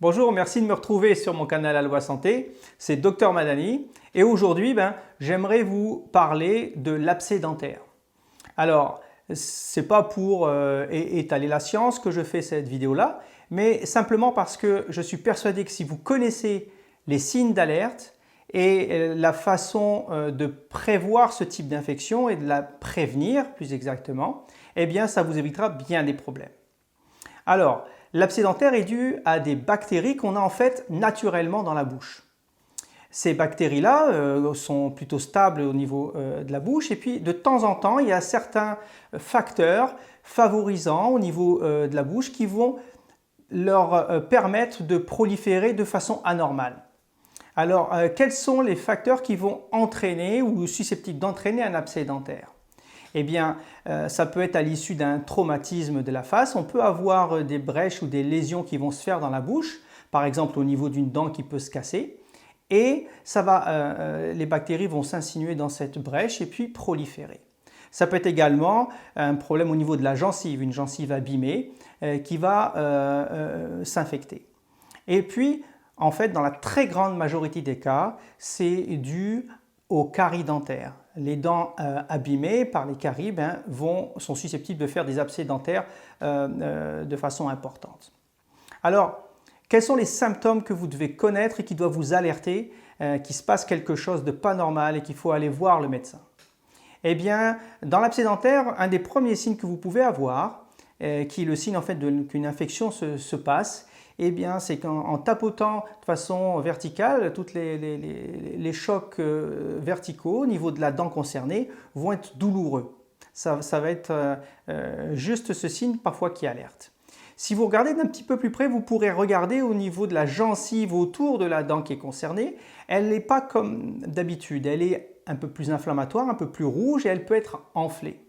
Bonjour, merci de me retrouver sur mon canal Alwa Santé, c'est Dr Madani et aujourd'hui j'aimerais vous parler de l'abcès dentaire. Alors, ce n'est pas pour étaler la science que je fais cette vidéo-là, mais simplement parce que je suis persuadé que si vous connaissez les signes d'alerte et la façon de prévoir ce type d'infection et de la prévenir plus exactement, eh bien ça vous évitera bien des problèmes. Alors, l'abcès dentaire est dû à des bactéries qu'on a en fait naturellement dans la bouche. Ces bactéries-là sont plutôt stables au niveau de la bouche et puis de temps en temps, il y a certains facteurs favorisants au niveau de la bouche qui vont leur permettre de proliférer de façon anormale. Alors, quels sont les facteurs qui vont entraîner ou susceptibles d'entraîner un abcès dentaire ? Eh bien, ça peut être à l'issue d'un traumatisme de la face. On peut avoir des brèches ou des lésions qui vont se faire dans la bouche, par exemple au niveau d'une dent qui peut se casser. Et les bactéries vont s'insinuer dans cette brèche et puis proliférer. Ça peut être également un problème au niveau de la gencive, une gencive abîmée qui va s'infecter. Et puis, en fait, dans la très grande majorité des cas, c'est dû aux caries dentaires. Les dents abîmées par les caries sont susceptibles de faire des abcès dentaires de façon importante. Alors, quels sont les symptômes que vous devez connaître et qui doivent vous alerter qu'il se passe quelque chose de pas normal et qu'il faut aller voir le médecin? Eh bien, dans l'abcès dentaire, un des premiers signes que vous pouvez avoir, qui est le signe en fait qu'une infection se passe, eh bien, c'est qu'en tapotant de façon verticale, tous les chocs verticaux au niveau de la dent concernée vont être douloureux. Ça va être juste ce signe parfois qui alerte. Si vous regardez d'un petit peu plus près, vous pourrez regarder au niveau de la gencive autour de la dent qui est concernée. Elle n'est pas comme d'habitude, elle est un peu plus inflammatoire, un peu plus rouge et elle peut être enflée.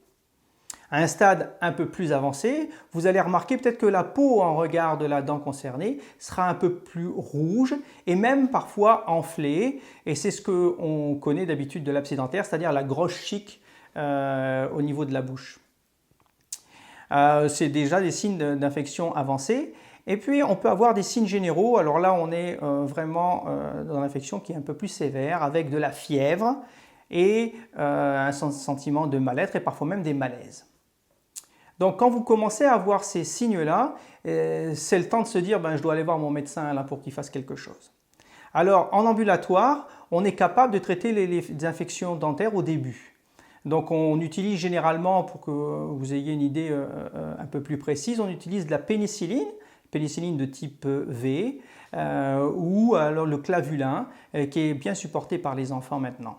À un stade un peu plus avancé, vous allez remarquer peut-être que la peau en regard de la dent concernée sera un peu plus rouge et même parfois enflée. Et c'est ce qu'on connaît d'habitude de l'abcès dentaire, c'est-à-dire la grosse chique au niveau de la bouche. C'est déjà des signes d'infection avancée. Et puis on peut avoir des signes généraux. Alors là, on est vraiment dans l'infection qui est un peu plus sévère avec de la fièvre et un sentiment de mal-être et parfois même des malaises. Donc quand vous commencez à avoir ces signes-là, c'est le temps de se dire je dois aller voir mon médecin là, pour qu'il fasse quelque chose. Alors en ambulatoire, on est capable de traiter les infections dentaires au début. Donc on utilise généralement, pour que vous ayez une idée un peu plus précise, on utilise de la pénicilline de type V ou alors le clavulin qui est bien supporté par les enfants maintenant.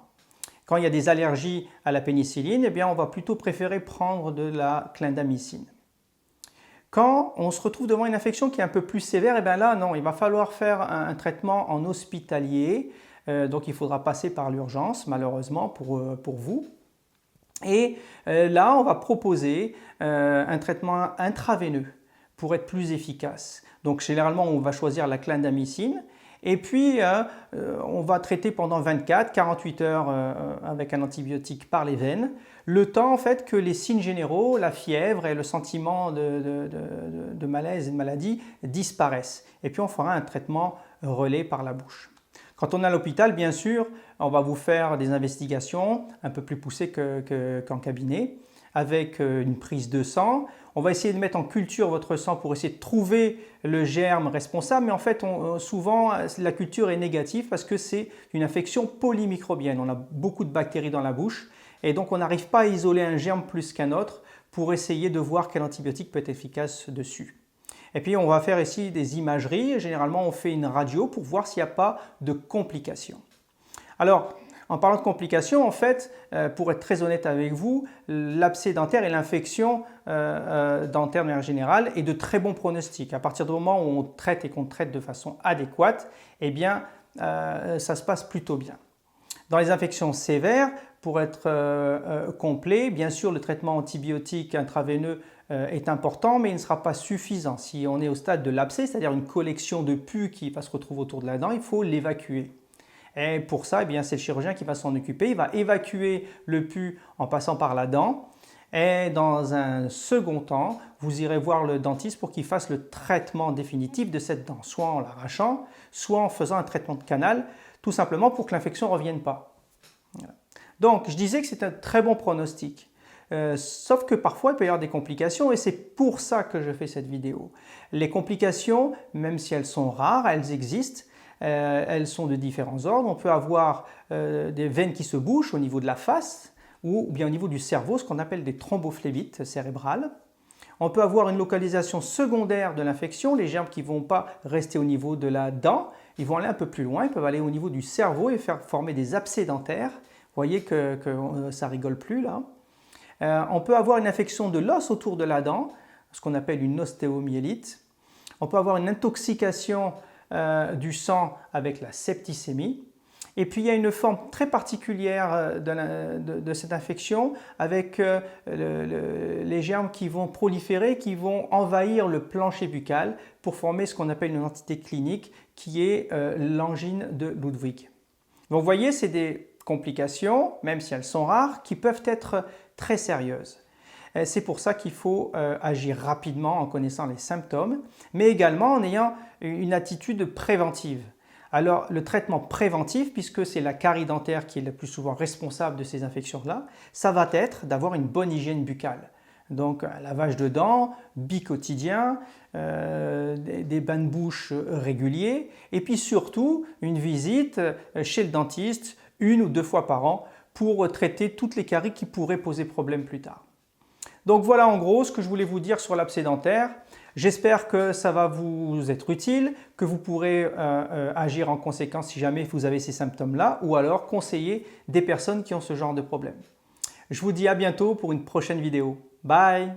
Quand il y a des allergies à la pénicilline, eh bien on va plutôt préférer prendre de la clindamycine. Quand on se retrouve devant une infection qui est un peu plus sévère, eh bien là non, il va falloir faire un traitement en hospitalier, donc il faudra passer par l'urgence malheureusement pour vous. Et là, on va proposer un traitement intraveineux pour être plus efficace. Donc généralement, on va choisir la clindamycine. Et puis, on va traiter pendant 24-48 heures avec un antibiotique par les veines, le temps en fait que les signes généraux, la fièvre et le sentiment de malaise et de maladie disparaissent. Et puis, on fera un traitement relais par la bouche. Quand on est à l'hôpital, bien sûr, on va vous faire des investigations un peu plus poussées qu'en cabinet, avec une prise de sang. On va essayer de mettre en culture votre sang pour essayer de trouver le germe responsable, mais en fait, souvent, la culture est négative parce que c'est une infection polymicrobienne. On a beaucoup de bactéries dans la bouche et donc on n'arrive pas à isoler un germe plus qu'un autre pour essayer de voir quel antibiotique peut être efficace dessus. Et puis, on va faire ici des imageries. Généralement, on fait une radio pour voir s'il n'y a pas de complications. Alors, en parlant de complications, en fait, pour être très honnête avec vous, l'abcès dentaire et l'infection dentaire de manière générale est de très bons pronostics. À partir du moment où on traite et qu'on traite de façon adéquate, eh bien, ça se passe plutôt bien. Dans les infections sévères, pour être complet, bien sûr, le traitement antibiotique intraveineux est important, mais il ne sera pas suffisant. Si on est au stade de l'abcès, c'est-à-dire une collection de pus qui va se retrouver autour de la dent, il faut l'évacuer. Et pour ça, eh bien, c'est le chirurgien qui va s'en occuper. Il va évacuer le pus en passant par la dent Et dans un second temps, vous irez voir le dentiste pour qu'il fasse le traitement définitif de cette dent, soit en l'arrachant, soit en faisant un traitement de canal, tout simplement pour que l'infection ne revienne pas. Voilà. Donc, je disais que c'est un très bon pronostic. Sauf que parfois, il peut y avoir des complications et c'est pour ça que je fais cette vidéo. Les complications, même si elles sont rares, elles existent. Elles sont de différents ordres. On peut avoir des veines qui se bouchent au niveau de la face ou bien au niveau du cerveau, ce qu'on appelle des thrombophlébite cérébrales. On peut avoir une localisation secondaire de l'infection, les germes qui ne vont pas rester au niveau de la dent, ils vont aller un peu plus loin, ils peuvent aller au niveau du cerveau et faire former des abcès dentaires. Vous voyez que ça rigole plus là. On peut avoir une infection de l'os autour de la dent, ce qu'on appelle une ostéomyélite. On peut avoir une intoxication du sang avec la septicémie. Et puis il y a une forme très particulière de cette infection avec les germes qui vont proliférer, qui vont envahir le plancher buccal pour former ce qu'on appelle une entité clinique qui est l'angine de Ludwig. Donc vous voyez, c'est des complications, même si elles sont rares, qui peuvent être très sérieuses. C'est pour ça qu'il faut agir rapidement en connaissant les symptômes, mais également en ayant une attitude préventive. Alors le traitement préventif, puisque c'est la carie dentaire qui est le plus souvent responsable de ces infections-là, ça va être d'avoir une bonne hygiène buccale. Donc un lavage de dents bicotidien, des bains de bouche réguliers et puis surtout une visite chez le dentiste 1 ou 2 fois par an pour traiter toutes les caries qui pourraient poser problème plus tard. Donc voilà en gros ce que je voulais vous dire sur l'abcès dentaire. J'espère que ça va vous être utile, que vous pourrez agir en conséquence si jamais vous avez ces symptômes-là ou alors conseiller des personnes qui ont ce genre de problème. Je vous dis à bientôt pour une prochaine vidéo. Bye!